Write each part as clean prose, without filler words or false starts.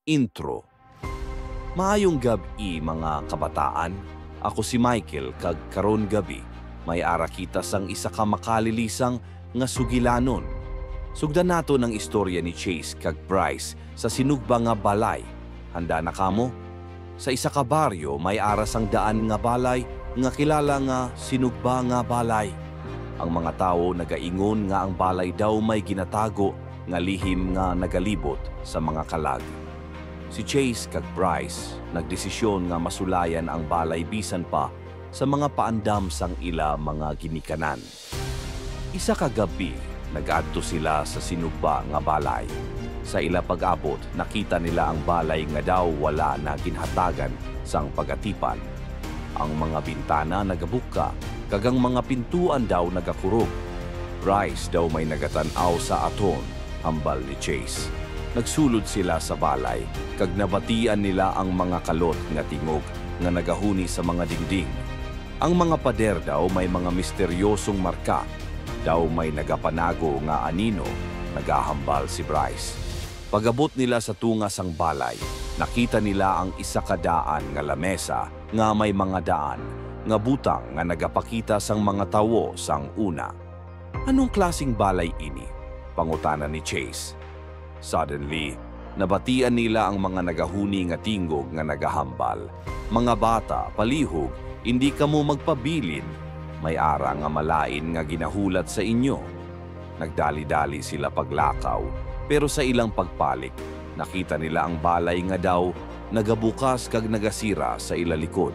Intro. Maayong gabi mga kabataan. Ako si Michael kag karon gabi may ara kita sang isa ka makalilisang nga sugilanon. Sugdan nato ng istorya ni Chase kag Bryce sa sinugba nga balay. Handa na kamo? Sa isa ka baryo may aras ang daan nga balay nga kilala nga sinugba nga balay. Ang mga tao nagaingon nga ang balay daw may ginatago nga lihim nga nagalibot sa mga kalag. Si Chase kag Bryce nagdesisyon nga masulayan ang balay bisan pa sa mga paandam sang ila mga ginikanan. Isa ka gabi, nag-adto sila sa sinugba nga balay. Sa ila pag-abot, nakita nila ang balay nga daw wala na ginhatagan sang pagatipan. Ang mga bintana nagabuka, kag ang mga pintuan daw nagakurog. Bryce daw may nagatanaw sa aton, hambal ni Chase. Nagsulod sila sa balay, kag nabatian nila ang mga kalot nga tingog nga nagahuni sa mga dingding. Ang mga pader daw may mga misteryosong marka, daw may nagapanago nga anino, nagahambal si Bryce. Pagabot nila sa tunga sang balay, nakita nila ang isa ka daan nga lamesa nga may mga daan, nga butang nga nagapakita sang mga tawo sang una. Anong klasing balay ini? Pangutana ni Chase. Suddenly, nabatian nila ang mga nagahuni nga tingog nga nagahambal. Mga bata, palihog, hindi kamo magpabilin. May ara nga malain nga ginahulat sa inyo. Nagdali-dali sila paglakaw, pero sa ilang pagpalik, nakita nila ang balay nga daw nagabukas kag nagasira sa ila likod.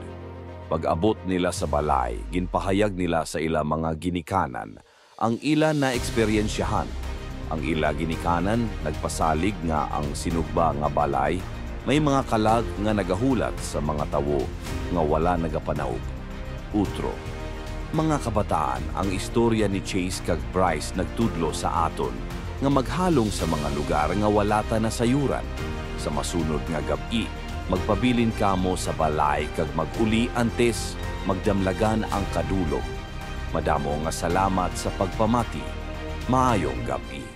Pag-abot nila sa balay, ginpahayag nila sa ila mga ginikanan ang ila na eksperyensyahan. Ang ila ginikanan nagpasalig nga ang sinugba nga balay may mga kalag nga nagahulat sa mga tawo nga wala nagapanaog. Utro. Mga kabataan, ang istorya ni Chase kag Bryce nagtudlo sa aton nga maghalong sa mga lugar nga wala ta nasayuran. Sa masunod nga gabi, magpabilin kamo sa balay kag mag-uli antes magdamlagan ang kadulog. Madamo nga salamat sa pagpamati. Maayong gabi.